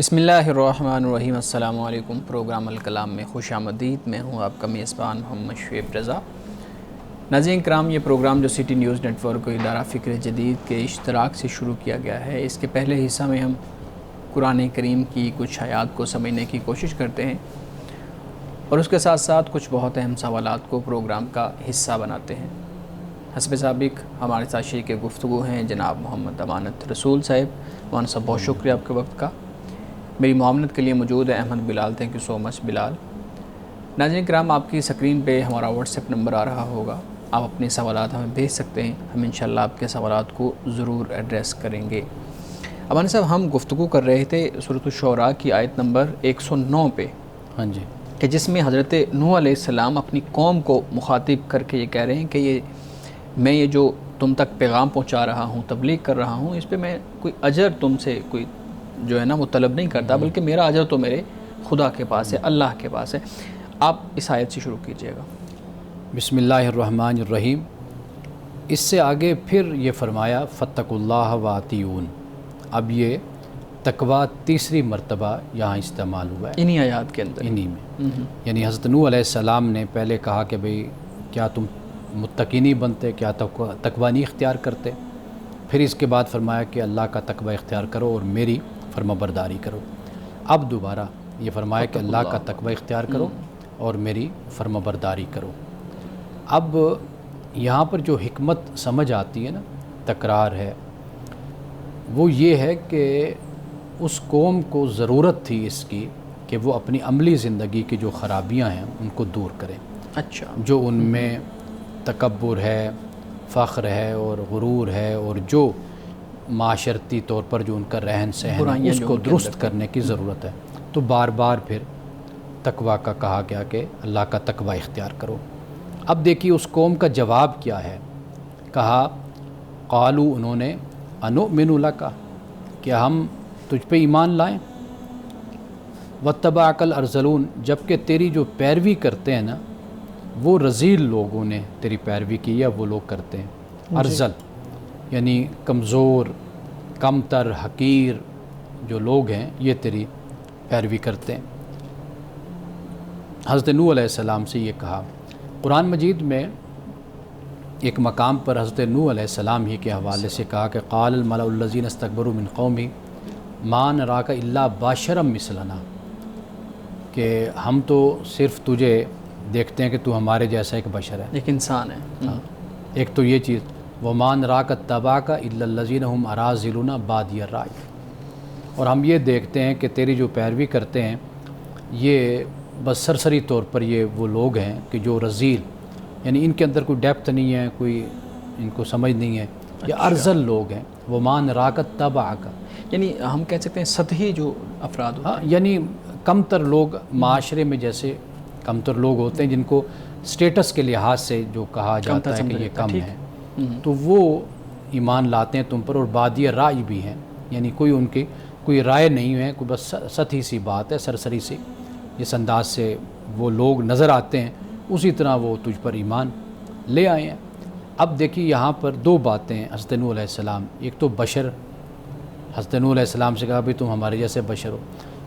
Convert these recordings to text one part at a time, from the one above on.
بسم اللہ الرحمن الرحیم۔ السلام علیکم۔ پروگرام الکلام میں خوش آمدید۔ میں ہوں آپ کا میزبان محمد شعیب رضا۔ ناظرین کرام، یہ پروگرام جو سٹی نیوز نیٹ ورک کو ادارہ فکر جدید کے اشتراک سے شروع کیا گیا ہے، اس کے پہلے حصہ میں ہم قرآن کریم کی کچھ آیات کو سمجھنے کی کوشش کرتے ہیں اور اس کے ساتھ ساتھ کچھ بہت اہم سوالات کو پروگرام کا حصہ بناتے ہیں۔ حسب سابق ہمارے ساتھ شریک گفتگو ہیں جناب محمد امانت رسول صاحب۔ مولانا صاحب بہت شکریہ آپ کے وقت کا۔ میری معاونت کے لیے موجود ہے احمد بلال۔ تھینک یو سو مچ بلال۔ ناظرین کرام، آپ کی سکرین پہ ہمارا واٹس ایپ نمبر آ رہا ہوگا، آپ اپنے سوالات ہمیں بھیج سکتے ہیں، ہم انشاءاللہ آپ کے سوالات کو ضرور ایڈریس کریں گے۔ امانت صاحب، ہم گفتگو کر رہے تھے سورۃ الشعراء کی آیت نمبر 109 پہ، ہاں جی، کہ جس میں حضرت نوح علیہ السلام اپنی قوم کو مخاطب کر کے یہ کہہ رہے ہیں کہ میں یہ جو تم تک پیغام پہنچا رہا ہوں، تبلیغ کر رہا ہوں، اس پہ میں کوئی اجر تم سے کوئی جو ہے نا وہ طلب نہیں کرتا، بلکہ میرا اجر تو میرے خدا کے پاس ہے، اللہ کے پاس ہے۔ آپ اس آیت سے شروع کیجئے گا۔ بسم اللہ الرحمن الرحیم۔ اس سے آگے پھر یہ فرمایا فاتقوا اللہ واطیعون۔ اب یہ تقویٰ تیسری مرتبہ یہاں استعمال ہوا ہے انہی آیات کے اندر، انہی میں۔ یعنی حضرت نوح علیہ السلام نے پہلے کہا کہ بھئی کیا تم متقی نہیں بنتے، کیا تقویٰ نہیں اختیار کرتے؟ پھر اس کے بعد فرمایا کہ اللہ کا تقویٰ اختیار کرو اور میری فرما برداری کرو۔ اب دوبارہ یہ فرمایا کہ اللہ کا تقویٰ اختیار کرو اور میری فرما برداری کرو۔ اب یہاں پر جو حکمت سمجھ آتی ہے نا، تکرار ہے، وہ یہ ہے کہ اس قوم کو ضرورت تھی اس کی کہ وہ اپنی عملی زندگی کی جو خرابیاں ہیں ان کو دور کریں۔ اچھا، جو ان میں تکبر ہے، فخر ہے اور غرور ہے، اور جو معاشرتی طور پر جو ان کا رہن سہن ہے اس کو درست کرنے کی ضرورت ہے۔ تو بار بار پھر تقویٰ کا کہا گیا کہ اللہ کا تقویٰ اختیار کرو۔ اب دیکھیے اس قوم کا جواب کیا ہے۔ کہا قالو، انہوں نے انؤمن لک، کیا ہم تجھ پہ ایمان لائیں، واتبعک الارذلون، جبکہ تیری جو پیروی کرتے ہیں نا وہ رذیل لوگوں نے تیری پیروی کی یا وہ لوگ کرتے ہیں۔ ارذل یعنی کمزور، کم تر، حقیر جو لوگ ہیں یہ تیری پیروی کرتے ہیں۔ حضرت نوح علیہ السلام سے یہ کہا۔ قرآن مجید میں ایک مقام پر حضرت نوح علیہ السلام ہی کے حوالے سے کہا کہ قال الملأ الذین استکبروا من قومی ما نراک الا بشرا مثلنا، کہ ہم تو صرف تجھے دیکھتے ہیں کہ تو ہمارے جیسا ایک بشر ہے، ایک انسان ہے۔ ایک تو یہ چیز، وَمَا نَرَاكَ اتَّبَعَكَ إِلَّا الَّذِينَ هُمْ أَرَاذِلُونَ بَادِيَ الرَّأْيِ، اور ہم یہ دیکھتے ہیں کہ تیری جو پیروی کرتے ہیں یہ بس سرسری طور پر یہ وہ لوگ ہیں کہ جو رذیل، یعنی ان کے اندر کوئی ڈیپتھ نہیں ہے، کوئی ان کو سمجھ نہیں ہے، یہ ارذل لوگ ہیں۔ وَمَا نَرَاكَ اتَّبَعَكَ، یعنی ہم کہہ سکتے ہیں سطحی جو افراد ہوتے ہیں، یعنی کم تر لوگ، معاشرے میں جیسے کم تر لوگ ہوتے ہیں جن کو سٹیٹس کے لحاظ سے جو کہا جاتا ہے کہ یہ کم ہے، تو وہ ایمان لاتے ہیں تم پر، اور بادی رائے بھی ہیں، یعنی کوئی ان کی کوئی رائے نہیں ہے، کوئی بس سطحی سی بات ہے، سرسری سی، جس انداز سے وہ لوگ نظر آتے ہیں اسی طرح وہ تجھ پر ایمان لے آئے ہیں۔ اب دیکھیے یہاں پر دو باتیں ہیں حضرت نوح علیہ السلام، ایک تو بشر، حضرت نوح علیہ السلام سے کہا بھی تم ہمارے جیسے بشر ہو،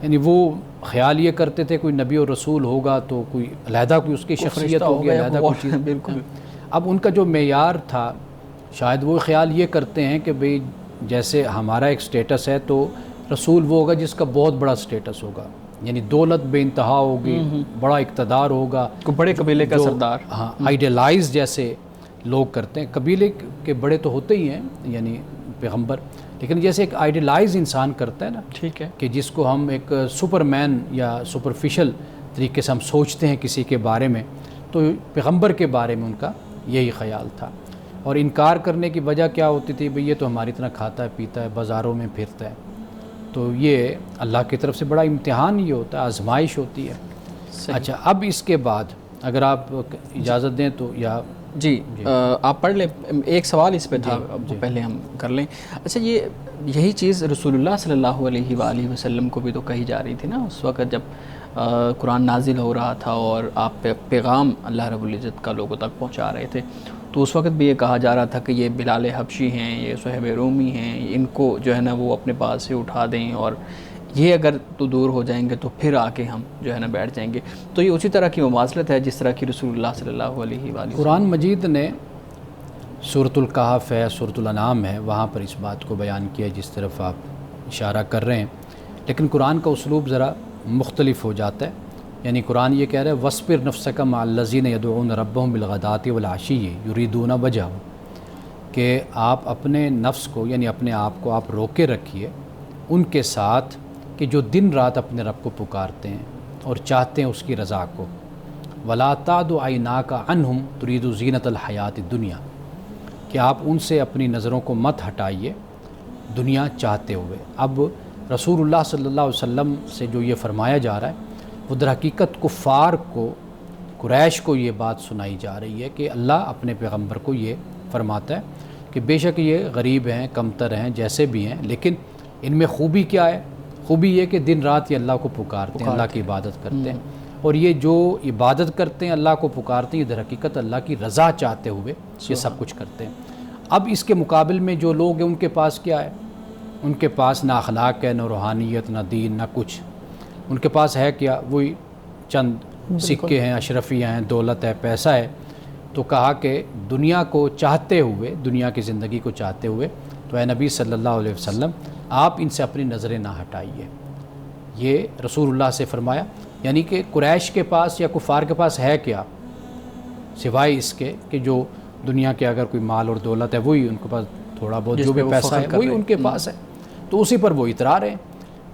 یعنی وہ خیال یہ کرتے تھے کوئی نبی اور رسول ہوگا تو کوئی علیحدہ کوئی اس کی شخصیت ہوگی، علیحدہ کوئی چیز۔ بالکل۔ اب ان کا جو معیار تھا، شاید وہ خیال یہ کرتے ہیں کہ بھئی جیسے ہمارا ایک سٹیٹس ہے تو رسول وہ ہوگا جس کا بہت بڑا سٹیٹس ہوگا، یعنی دولت بے انتہا ہوگی، بڑا اقتدار ہوگا، کوئی بڑے قبیلے کا سردار۔ ہاں، آئیڈیلائز جیسے لوگ کرتے ہیں، قبیلے کے بڑے تو ہوتے ہی ہیں یعنی پیغمبر، لیکن جیسے ایک آئیڈیلائز انسان کرتا ہے نا، ٹھیک ہے، کہ جس کو ہم ایک سپر مین یا سپرفیشل طریقے سے ہم سوچتے ہیں کسی کے بارے میں، تو پیغمبر کے بارے میں ان کا یہی خیال تھا۔ اور انکار کرنے کی وجہ کیا ہوتی تھی؟ بھئی یہ تو ہماری طرح کھاتا ہے پیتا ہے، بازاروں میں پھرتا ہے۔ تو یہ اللہ کی طرف سے بڑا امتحان یہ ہوتا ہے، آزمائش ہوتی ہے۔ اچھا، اب اس کے بعد اگر آپ اجازت دیں تو یا جی آپ پڑھ لیں، ایک سوال اس پہ تھا، وہ پہلے ہم کر لیں۔ اچھا، یہی چیز رسول اللہ صلی اللہ علیہ وآلہ وسلم کو بھی تو کہی جا رہی تھی نا اس وقت جب قرآن نازل ہو رہا تھا اور آپ پیغام اللہ رب العزت کا لوگوں تک پہنچا رہے تھے، تو اس وقت بھی یہ کہا جا رہا تھا کہ یہ بلال حبشی ہیں، یہ صہیب رومی ہیں، ان کو جو ہے نا وہ اپنے پاس سے اٹھا دیں اور یہ اگر تو دور ہو جائیں گے تو پھر آ کے ہم جو ہے نا بیٹھ جائیں گے. تو یہ اسی طرح کی مماثلت ہے جس طرح کی رسول اللہ صلی اللہ علیہ وآلہ قرآن مجید نے سورۃ الکہف ہے، سورۃ الانعام ہے، وہاں پر اس بات کو بیان کیا جس طرف آپ اشارہ کر رہے ہیں. لیکن قرآن کا اسلوب ذرا مختلف ہو جاتا ہے. یعنی قرآن یہ کہہ رہا ہے وَاصْبِرْ نَفْسَكَ مَعَ الَّذِينَ يَدْعُونَ رَبَّهُمْ بِالْغَدَاةِ وَالْعَشِيِّ يُرِيدُونَ وَجْهَهُ، کہ آپ اپنے نفس کو یعنی اپنے آپ کو آپ روکے رکھیے ان کے ساتھ کہ جو دن رات اپنے رب کو پکارتے ہیں اور چاہتے ہیں اس کی رضا کو. وَلَا تَعْدُ عَيْنَاكَ عَنْهُمْ تُرِيدُ زِينَةَ الْحَيَاةِ الدُّنْيَا، کہ آپ ان سے اپنی نظروں کو مت ہٹائیے دنیا چاہتے ہوئے. اب رسول اللہ صلی اللہ علیہ وسلم سے جو یہ فرمایا جا رہا ہے وہ در حقیقت کفار کو، قریش کو یہ بات سنائی جا رہی ہے کہ اللہ اپنے پیغمبر کو یہ فرماتا ہے کہ بے شک یہ غریب ہیں، کمتر ہیں، جیسے بھی ہیں، لیکن ان میں خوبی کیا ہے؟ خوبی یہ کہ دن رات یہ اللہ کو پکارتے ہیں، اللہ کی عبادت کرتے ہیں. اور یہ جو عبادت کرتے ہیں، اللہ کو پکارتے ہیں، یہ در حقیقت اللہ کی رضا چاہتے ہوئے یہ سب کچھ کرتے ہیں. اب اس کے مقابل میں جو لوگ ہیں ان کے پاس کیا ہے؟ ان کے پاس نہ اخلاق ہے، نہ روحانیت، نہ دین، نہ کچھ. ان کے پاس ہے کیا؟ وہی چند سکے ہیں، اشرفیاں ہیں، دولت ہے، پیسہ ہے. تو کہا کہ دنیا کو چاہتے ہوئے، دنیا کی زندگی کو چاہتے ہوئے تو اے نبی صلی اللہ علیہ وسلم آپ ان سے اپنی نظریں نہ ہٹائیے. یہ رسول اللہ سے فرمایا. یعنی کہ قریش کے پاس یا کفار کے پاس ہے کیا سوائے اس کے کہ جو دنیا کے اگر کوئی مال اور دولت ہے وہی ان کے پاس، تھوڑا بہت جو بھی پیسہ ہے وہی ان کے پاس ہے، تو اسی پر وہ اترا رہے ہیں.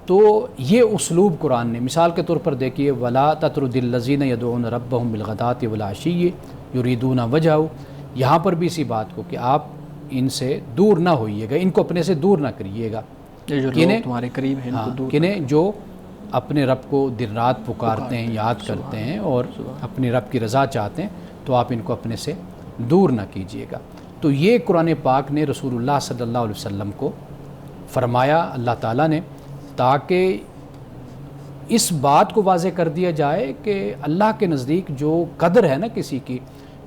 تو یہ اسلوب قرآن نے مثال کے طور پر دیکھیے وَلَا تَطْرُدِ الَّذِينَ يَدْعُونَ رَبَّهُمْ بِالْغَدَاةِ وَالْعَشِيِّ يُرِيدُونَ وَجْهَهُ، یہاں پر بھی اسی بات کو کہ آپ ان سے دور نہ ہوئیے گا، ان کو اپنے سے دور نہ کریے گا. جو لوگ تمہارے قریب ہیں ان کو دور، کنہیں جو اپنے رب کو دن رات پکارتے ہیں، یاد کرتے ہیں اور اپنے رب کی رضا چاہتے ہیں، تو آپ ان کو اپنے سے دور نہ کیجیے گا. تو یہ قرآن پاک نے رسول اللہ صلی اللہ علیہ وسلم کو فرمایا اللہ تعالیٰ نے، تاکہ اس بات کو واضح کر دیا جائے کہ اللہ کے نزدیک جو قدر ہے نا کسی کی،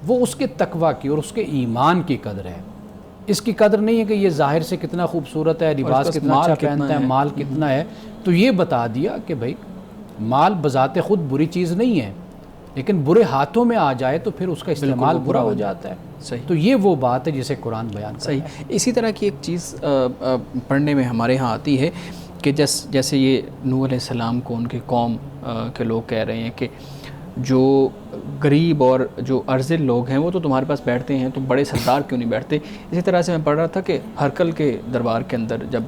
وہ اس کے تقوی کی اور اس کے ایمان کی قدر ہے. اس کی قدر نہیں ہے کہ یہ ظاہر سے کتنا خوبصورت ہے، لباس کتنا اچھا پہنتا ہے، مال کتنا ہے. تو یہ بتا دیا کہ بھائی مال بذات خود بری چیز نہیں ہے، لیکن برے ہاتھوں میں آ جائے تو پھر اس کا استعمال برا ہو جاتا ہے. صحیح. تو یہ وہ بات ہے جسے قرآن بیان کرتا ہے. صحیح. اسی طرح کی ایک چیز پڑھنے میں ہمارے ہاں آتی ہے کہ جیسے یہ نوح علیہ السلام کو ان کی قوم کے لوگ کہہ رہے ہیں کہ جو غریب اور جو ارذل لوگ ہیں وہ تو تمہارے پاس بیٹھتے ہیں، تم بڑے سردار کیوں نہیں بیٹھتے. اسی طرح سے میں پڑھ رہا تھا کہ ہرقل کے دربار کے اندر جب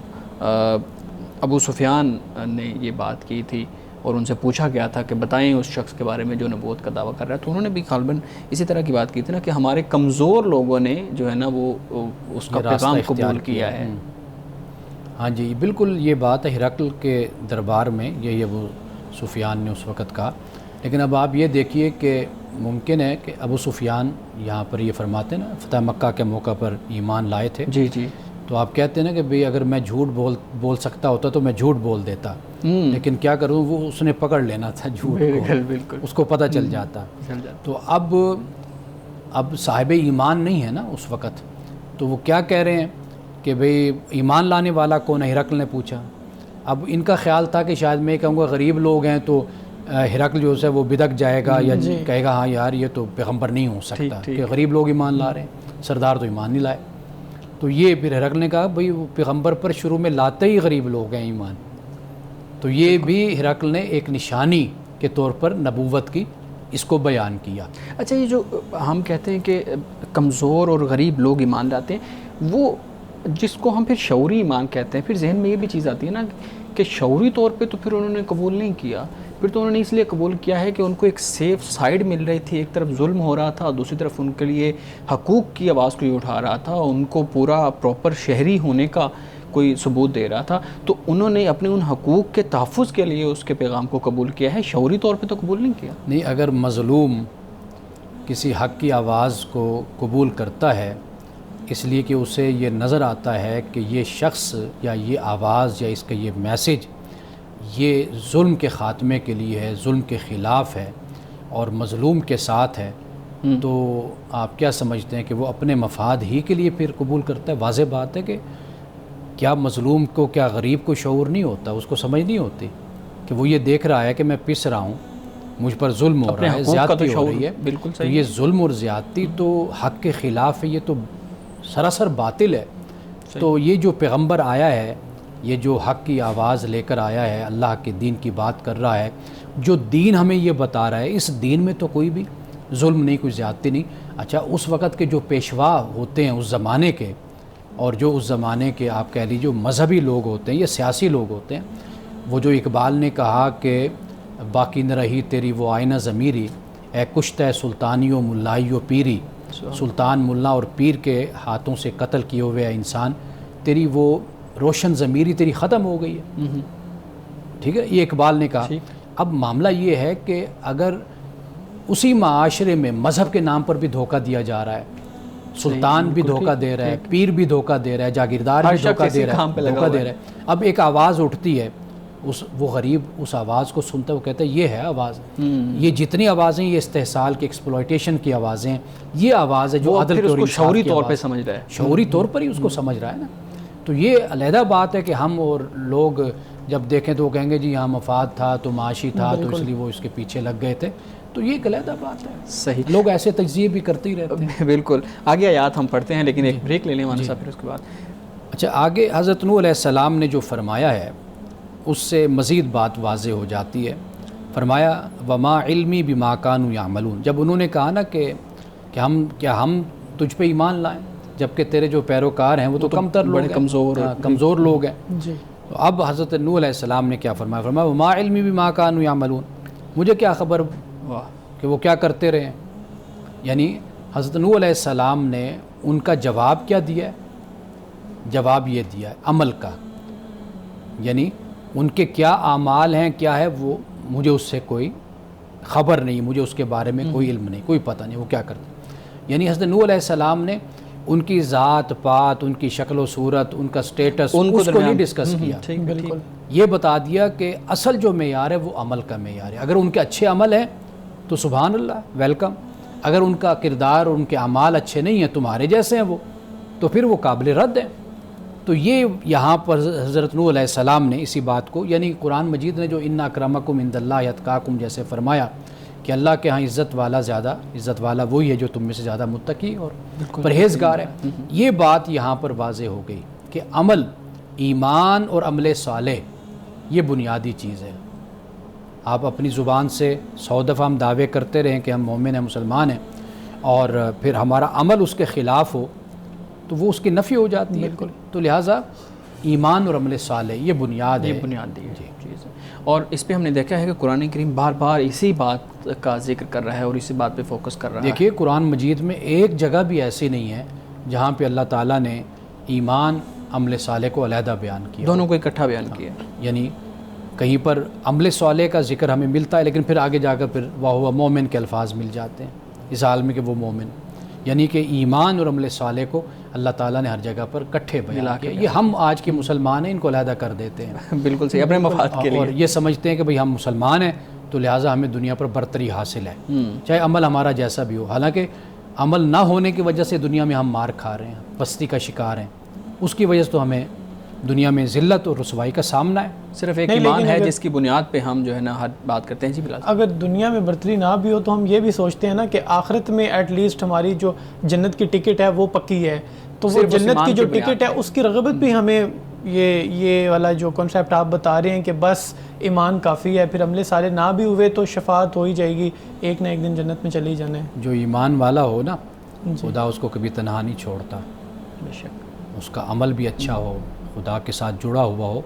ابو سفیان نے یہ بات کی تھی اور ان سے پوچھا گیا تھا کہ بتائیں اس شخص کے بارے میں جو نبوت کا دعویٰ کر رہا ہے، تو انہوں نے بھی غالباً اسی طرح کی بات کی تھی نا کہ ہمارے کمزور لوگوں نے جو ہے نا وہ اس کا پیغام قبول کیا ہے. ہاں جی بالکل یہ بات ہے ہرقل کے دربار میں یہی ابو سفیان نے اس وقت کہا. لیکن اب آپ یہ دیکھیے کہ ممکن ہے کہ ابو سفیان یہاں پر یہ فرماتے ہیں نا فتح مکہ کے موقع پر ایمان لائے تھے. جی جی. تو آپ کہتے ہیں نا کہ بھئی اگر میں جھوٹ بول سکتا ہوتا تو میں جھوٹ بول دیتا، لیکن کیا کروں، وہ اس نے پکڑ لینا تھا جھوٹ کو، بالکل اس کو پتہ چل جاتا. تو اب صاحب ایمان نہیں ہے نا اس وقت، تو وہ کیا کہہ رہے ہیں کہ بھئی ایمان لانے والا کون ہے؟ ہرقل نے پوچھا. اب ان کا خیال تھا کہ شاید میں کہوں گا غریب لوگ ہیں تو ہرقل جو ہے وہ بدک جائے گا یا کہے گا ہاں یار یہ تو پیغمبر نہیں ہو سکتا کہ غریب لوگ ایمان لا رہے ہیں، سردار تو ایمان نہیں لائے. تو یہ پھر ہرقل نے کہا بھئی وہ پیغمبر پر شروع میں لاتے ہی غریب لوگ ہیں ایمان. تو یہ بھی ہرقل نے ایک نشانی کے طور پر نبوت کی اس کو بیان کیا. اچھا یہ جو ہم کہتے ہیں کہ کمزور اور غریب لوگ ایمان لاتے ہیں، وہ جس کو ہم پھر شعوری ایمان کہتے ہیں، پھر ذہن میں یہ بھی چیز آتی ہے نا کہ شعوری طور پہ تو پھر انہوں نے قبول نہیں کیا. پھر تو انہوں نے اس لیے قبول کیا ہے کہ ان کو ایک سیف سائیڈ مل رہی تھی، ایک طرف ظلم ہو رہا تھا، دوسری طرف ان کے لیے حقوق کی آواز کوئی اٹھا رہا تھا، ان کو پورا پراپر شہری ہونے کا کوئی ثبوت دے رہا تھا. تو انہوں نے اپنے ان حقوق کے تحفظ کے لیے اس کے پیغام کو قبول کیا ہے، شعوری طور پہ تو قبول نہیں کیا. نہیں، اگر مظلوم کسی حق کی آواز کو قبول کرتا ہے اس لیے کہ اسے یہ نظر آتا ہے کہ یہ شخص یا یہ آواز یا اس کا یہ میسج یہ ظلم کے خاتمے کے لیے ہے، ظلم کے خلاف ہے اور مظلوم کے ساتھ ہے، تو آپ کیا سمجھتے ہیں کہ وہ اپنے مفاد ہی کے لیے پھر قبول کرتا ہے؟ واضح بات ہے کہ کیا مظلوم کو، کیا غریب کو شعور نہیں ہوتا، اس کو سمجھ نہیں ہوتی کہ وہ یہ دیکھ رہا ہے کہ میں پس رہا ہوں، مجھ پر ظلم ہو رہا ہے، زیادتی ہو رہی ہے. بالکل تو یہ ظلم اور زیادتی تو حق کے خلاف ہے، یہ تو سراسر باطل ہے. تو یہ جو پیغمبر آیا ہے، یہ جو حق کی آواز لے کر آیا ہے، اللہ کے دین کی بات کر رہا ہے، جو دین ہمیں یہ بتا رہا ہے، اس دین میں تو کوئی بھی ظلم نہیں، کوئی زیادتی نہیں. اچھا، اس وقت کے جو پیشوا ہوتے ہیں اس زمانے کے، اور جو اس زمانے کے آپ کہہ لیجیے مذہبی لوگ ہوتے ہیں یا سیاسی لوگ ہوتے ہیں، وہ جو اقبال نے کہا کہ باقی نہ رہی تیری وہ آئینہ ضمیری، اے کشتہ سلطانی و ملائی و پیری. سلطان، ملا اور پیر کے ہاتھوں سے قتل کیے ہوئے انسان، تیری وہ روشن ضمیری تیری ختم ہو گئی ہے. ٹھیک ہے، یہ اقبال نے کہا. اب معاملہ یہ ہے کہ اگر اسی معاشرے میں مذہب کے نام پر بھی دھوکہ دیا جا رہا ہے، سلطان بھی دھوکہ دے رہا ہے، پیر بھی دھوکہ دے رہا ہے، جاگیردار بھی دھوکہ دے رہا ہے. اب ایک آواز اٹھتی ہے، وہ غریب اس آواز کو سنتا ہے، وہ کہتا ہے یہ ہے آواز. یہ جتنی آوازیں، یہ استحصال کی، ایکسپلوئٹیشن کی آوازیں ہیں، یہ آواز ہے جو عدل اور شعوری طور پہ سمجھ رہا ہے، شعوری طور پر ہی اس کو سمجھ رہا ہے نا. تو یہ علیحدہ بات ہے کہ ہم اور لوگ جب دیکھیں تو وہ کہیں گے جی یہاں مفاد تھا تو معاشی تھا تو اس لیے وہ اس کے پیچھے لگ گئے تھے. تو یہ ایک علیحدہ بات ہے. صحیح، لوگ ایسے تجزیے بھی کرتے ہی رہتے ہیں. بالکل. آگے آیات ہم پڑھتے ہیں لیکن ایک بریک لے لیں مولانا صاحب، پھر اس کے بعد. اچھا، آگے حضرت نوح علیہ السلام نے جو فرمایا ہے اس سے مزید بات واضح ہو جاتی ہے. فرمایا وما علمی بما کانوا یعملون. جب انہوں نے کہا نا کہ ہم تجھ پہ ایمان لائیں جبکہ تیرے جو پیروکار ہیں وہ تو کم تر لوگ ہیں، کمزور لوگ ہیں. تو اب حضرت نوح علیہ السلام نے کیا فرمایا؟ فرمایا وما علمی بما کانوا یعملون. مجھے کیا خبر کہ وہ کیا کرتے رہے ہیں. یعنی حضرت نوح علیہ السلام نے ان کا جواب کیا دیا ہے؟ جواب یہ دیا ہے عمل کا. یعنی ان کے کیا اعمال ہیں، کیا ہے، وہ مجھے اس سے کوئی خبر نہیں، مجھے اس کے بارے میں کوئی علم نہیں، کوئی پتہ نہیں وہ کیا کرتے. یعنی حضرت نوح علیہ السلام نے ان کی ذات پات، ان کی شکل و صورت، ان کا سٹیٹس اس کو نہیں ڈسکس کیا. بالکل. یہ بتا دیا کہ اصل جو معیار ہے وہ عمل کا معیار ہے. اگر ان کے اچھے عمل ہیں تو سبحان اللہ، ویلکم. اگر ان کا کردار اور ان کے اعمال اچھے نہیں ہیں، تمہارے جیسے ہیں وہ، تو پھر وہ قابل رد ہیں. تو یہ یہاں پر حضرت نوح علیہ السلام نے اسی بات کو، یعنی قرآن مجید نے جو ان اکرمکم عند اللہ اتقاکم جیسے فرمایا کہ اللہ کے ہاں عزت والا وہی ہے جو تم میں سے زیادہ متقی اور پرہیزگار ہے. یہ بات یہاں پر واضح ہو گئی کہ عمل، ایمان اور عمل صالح یہ بنیادی چیز ہے. آپ اپنی زبان سے 100 دفعہ ہم دعوے کرتے رہیں کہ ہم مومن ہیں، مسلمان ہیں، اور پھر ہمارا عمل اس کے خلاف ہو تو وہ اس کی نفی ہو جاتی ہے. تو لہٰذا ایمان اور عمل صالح یہ بنیاد ہے، یہ بنیادی چیز ہے. اور اس پہ ہم نے دیکھا ہے کہ قرآن کریم بار بار اسی بات کا ذکر کر رہا ہے اور اسی بات پہ فوکس کر رہا ہے. دیکھیے قرآن مجید میں ایک جگہ بھی ایسی نہیں ہے جہاں پہ اللہ تعالیٰ نے ایمان، عمل صالح کو علیحدہ بیان کیا، دونوں کو اکٹھا بیان کیا. یعنی کہیں پر عمل صالح کا ذکر ہمیں ملتا ہے لیکن پھر آگے جا کر پھر وہ مومن کے الفاظ مل جاتے ہیں اس حال میں کہ وہ مومن. یعنی کہ ایمان اور عمل صالح کو اللہ تعالیٰ نے ہر جگہ پر کٹھے بیان کیا. یہ ہم آج کے مسلمان ہیں ان کو علیحدہ کر دیتے ہیں. بالکل صحیح، اپنے مفاد کے لیے، اور یہ سمجھتے ہیں کہ بھئی ہم مسلمان ہیں تو لہٰذا ہمیں دنیا پر برتری حاصل ہے، چاہے عمل ہمارا جیسا بھی ہو. حالانکہ عمل نہ ہونے کی وجہ سے دنیا میں ہم مار کھا رہے ہیں، پستی کا شکار ہیں. اس کی وجہ سے تو ہمیں دنیا میں ذلت اور رسوائی کا سامنا ہے. صرف ایک ایمان ہے جس کی بنیاد پہ ہم جو ہے نا ہر بات کرتے ہیں. جی بلال، اگر دنیا میں برتری نہ بھی ہو تو ہم یہ بھی سوچتے ہیں نا کہ آخرت میں ایٹ لیسٹ ہماری جو جنت کی ٹکٹ ہے وہ پکی ہے. تو وہ جنت کی جو ٹکٹ ہے اس کی رغبت بھی ہمیں یہ والا جو کنسیپٹ آپ بتا رہے ہیں کہ بس ایمان کافی ہے، پھر عمل صالح نہ بھی ہوئے تو شفاعت ہو ہی جائے گی، ایک نہ ایک دن جنت میں چلے ہی جانا ہے. جو ایمان والا ہو نا، خدا اس کو کبھی تنہا نہیں چھوڑتا. بے شک اس کا عمل بھی اچھا ہو، خدا کے ساتھ جڑا ہوا ہو،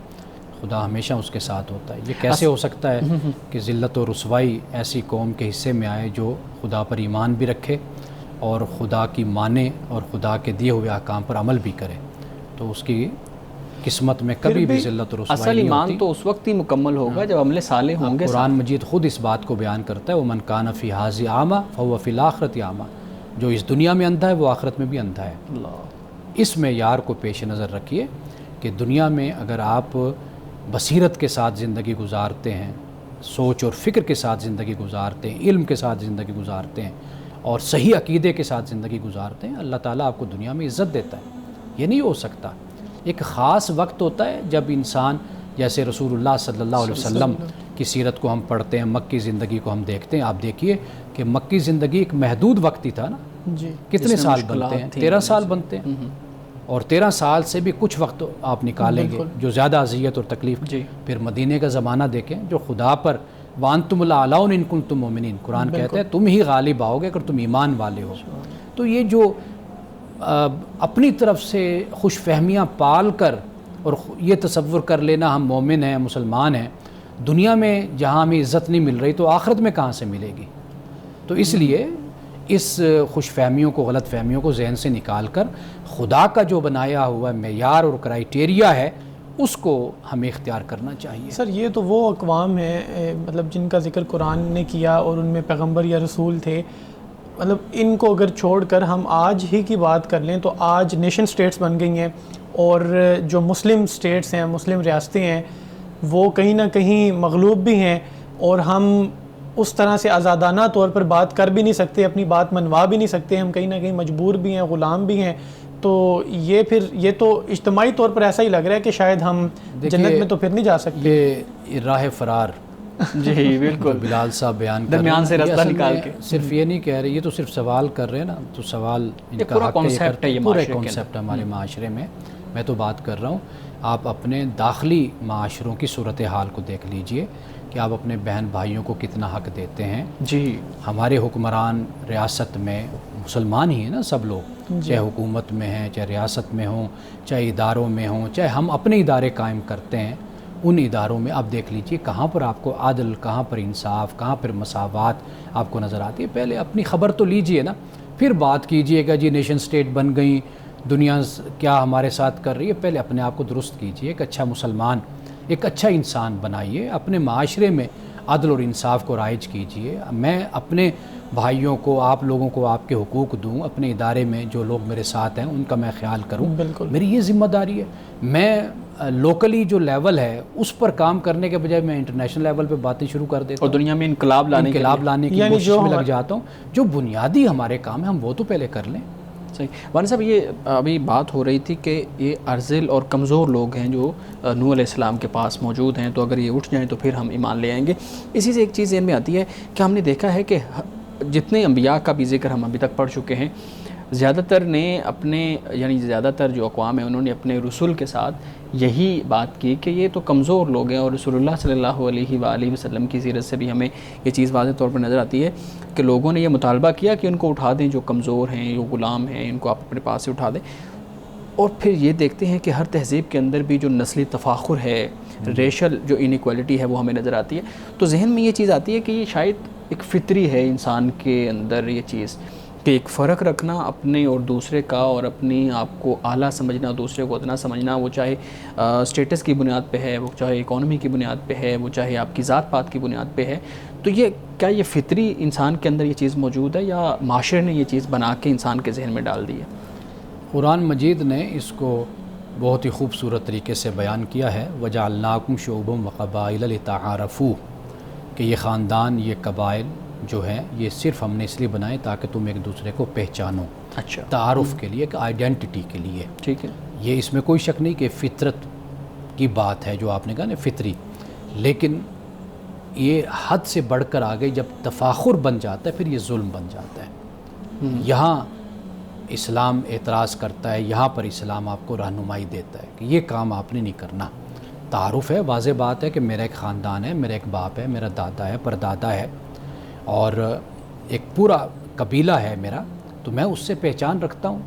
خدا ہمیشہ اس کے ساتھ ہوتا ہے. یہ کیسے ہو سکتا ہے کہ ذلت و رسوائی ایسی قوم کے حصے میں آئے جو خدا پر ایمان بھی رکھے اور خدا کی مانے اور خدا کے دیے ہوئے احکام پر عمل بھی کرے؟ تو اس کی قسمت میں کبھی بھی ذلت و رسوائی اصل نہیں ایمان ہوتی. تو اس وقت ہی مکمل ہوگا جب عمل صالح ہوں گے. قرآن مجید خود اس بات کو بیان کرتا ہے وَمَنْ كَانَ فِي هَٰذِهِ أَعْمَىٰ فَهُوَ فِي الْآخِرَةِ أَعْمَىٰ. جو اس دنیا میں اندھا ہے وہ آخرت میں بھی اندھا ہے. اس معیار کو پیش نظر رکھیے کہ دنیا میں اگر آپ بصیرت کے ساتھ زندگی گزارتے ہیں، سوچ اور فکر کے ساتھ زندگی گزارتے ہیں، علم کے ساتھ زندگی گزارتے ہیں اور صحیح عقیدے کے ساتھ زندگی گزارتے ہیں، اللہ تعالیٰ آپ کو دنیا میں عزت دیتا ہے. یہ نہیں ہو سکتا ایک خاص وقت ہوتا ہے جب انسان جیسے رسول اللہ صلی اللہ علیہ وسلم کی سیرت کو ہم پڑھتے ہیں, مکی زندگی کو ہم دیکھتے ہیں, آپ دیکھیے کہ مکی زندگی ایک محدود وقت ہی تھا نا, کتنے سال بنتے ہیں, 13 سال بنتے ہیں, اور 13 سال سے بھی کچھ وقت آپ نکالیں گے جو زیادہ اذیت اور تکلیف. پھر مدینے کا زمانہ دیکھیں جو خدا پر وانتم الاعلون ان کنتم مومنین, قرآن کہتا ہے تم ہی غالب آؤ گے اگر تم ایمان والے ہو. تو یہ جو اپنی طرف سے خوش فہمیاں پال کر اور یہ تصور کر لینا ہم مومن ہیں, مسلمان ہیں, دنیا میں جہاں ہمیں عزت نہیں مل رہی تو آخرت میں کہاں سے ملے گی. تو اس لیے اس خوش فہمیوں کو, غلط فہمیوں کو ذہن سے نکال کر خدا کا جو بنایا ہوا معیار اور کرائیٹیریا ہے اس کو ہمیں اختیار کرنا چاہیے. سر یہ تو وہ اقوام ہیں مطلب جن کا ذکر قرآن نے کیا اور ان میں پیغمبر یا رسول تھے, مطلب ان کو اگر چھوڑ کر ہم آج ہی کی بات کر لیں تو آج نیشن سٹیٹس بن گئی ہیں, اور جو مسلم سٹیٹس ہیں, مسلم ریاستیں ہیں, وہ کہیں نہ کہیں مغلوب بھی ہیں, اور ہم اس طرح سے آزادانہ طور پر بات کر بھی نہیں سکتے, اپنی بات منوا بھی نہیں سکتے, ہم کہیں نہ کہیں مجبور بھی ہیں, غلام بھی ہیں. تو یہ تو اجتماعی طور پر ایسا ہی لگ رہا ہے کہ شاید ہم جنت میں تو پھر نہیں جا سکتے. یہ راہ فرار جی بالکل بلال صاحب بیان کر درمیان سے راستہ نکال کے, صرف یہ نہیں کہہ رہے, یہ تو صرف سوال کر رہے ہیں نا, تو سوال ان کا حق ہے, پورا کانسیپٹ ہے ہمارے معاشرے میں. میں تو بات کر رہا ہوں آپ اپنے داخلی معاشروں کی صورتحال کو دیکھ لیجئے کہ آپ اپنے بہن بھائیوں کو کتنا حق دیتے ہیں. جی ہمارے حکمران ریاست میں مسلمان ہی ہیں نا سب لوگ, چاہے حکومت میں ہیں, چاہے ریاست میں ہوں, چاہے اداروں میں ہوں, چاہے ہم اپنے ادارے قائم کرتے ہیں, ان اداروں میں آپ دیکھ لیجئے کہاں پر آپ کو عدل, کہاں پر انصاف, کہاں پر مساوات آپ کو نظر آتی ہے. پہلے اپنی خبر تو لیجئے نا, پھر بات کیجئے گا جی نیشن سٹیٹ بن گئی, دنیا کیا ہمارے ساتھ کر رہی ہے. پہلے اپنے آپ کو درست کیجئے, ایک اچھا مسلمان, ایک اچھا انسان بنائیے, اپنے معاشرے میں عدل اور انصاف کو رائج کیجئے. میں اپنے بھائیوں کو, آپ لوگوں کو آپ کے حقوق دوں, اپنے ادارے میں جو لوگ میرے ساتھ ہیں ان کا میں خیال کروں, میری یہ ذمہ داری ہے. میں لوکلی جو لیول ہے اس پر کام کرنے کے بجائے میں انٹرنیشنل لیول پہ باتیں شروع کر دیتا ہوں, اور دنیا میں انقلاب لانے کی کوشش میں لگ جاتا ہوں. جو بنیادی ہمارے کام ہیں ہم وہ تو پہلے کر لیں. صحیح. والد صاحب یہ ابھی بات ہو رہی تھی کہ یہ ارذل اور کمزور لوگ ہیں جو نوح علیہ السلام کے پاس موجود ہیں, تو اگر یہ اٹھ جائیں تو پھر ہم ایمان لے آئیں گے. اسی سے ایک چیز ذہن میں آتی ہے کہ ہم نے دیکھا ہے کہ جتنے انبیاء کا بھی ذکر ہم ابھی تک پڑھ چکے ہیں, زیادہ تر نے اپنے یعنی زیادہ تر جو اقوام ہیں انہوں نے اپنے رسول کے ساتھ یہی بات کی کہ یہ تو کمزور لوگ ہیں, اور رسول اللہ صلی اللہ علیہ وآلہ وسلم کی سیرت سے بھی ہمیں یہ چیز واضح طور پر نظر آتی ہے کہ لوگوں نے یہ مطالبہ کیا کہ ان کو اٹھا دیں, جو کمزور ہیں, جو غلام ہیں, ان کو آپ اپنے پاس سے اٹھا دیں. اور پھر یہ دیکھتے ہیں کہ ہر تہذیب کے اندر بھی جو نسلی تفاخر ہے, ریشل جو انیکوالٹی ہے وہ ہمیں نظر آتی ہے. تو ذہن میں یہ چیز آتی ہے کہ یہ شاید ایک فطری ہے انسان کے اندر یہ چیز کہ ایک فرق رکھنا اپنے اور دوسرے کا, اور اپنی آپ کو اعلیٰ سمجھنا, دوسرے کو ادنا سمجھنا, وہ چاہے اسٹیٹس کی بنیاد پہ ہے, وہ چاہے اکانومی کی بنیاد پہ ہے, وہ چاہے آپ کی ذات پات کی بنیاد پہ ہے. تو یہ کیا یہ فطری انسان کے اندر یہ چیز موجود ہے یا معاشرے نے یہ چیز بنا کے انسان کے ذہن میں ڈال دی ہے؟ قرآن مجید نے اس کو بہت ہی خوبصورت طریقے سے بیان کیا ہے. وَجَعَلْنَاكُمْ شُعُوبًا وَقَبَائِلَ لِتَعَارَفُوا, کہ یہ خاندان, یہ قبائل جو ہیں یہ صرف ہم نے اس لیے بنائے تاکہ تم ایک دوسرے کو پہچانو. اچھا, تعارف کے لیے, ایک آئیڈینٹی کے لیے. ٹھیک ہے, یہ اس میں کوئی شک نہیں کہ فطرت کی بات ہے جو آپ نے کہا نا, فطری. لیکن یہ حد سے بڑھ کر آگے جب تفاخر بن جاتا ہے پھر یہ ظلم بن جاتا ہے. یہاں اسلام اعتراض کرتا ہے, یہاں پر اسلام آپ کو رہنمائی دیتا ہے کہ یہ کام آپ نے نہیں کرنا. تعارف ہے, واضح بات ہے کہ میرا ایک خاندان ہے, میرا ایک باپ ہے, میرا دادا ہے, پردادا ہے, اور ایک پورا قبیلہ ہے میرا, تو میں اس سے پہچان رکھتا ہوں.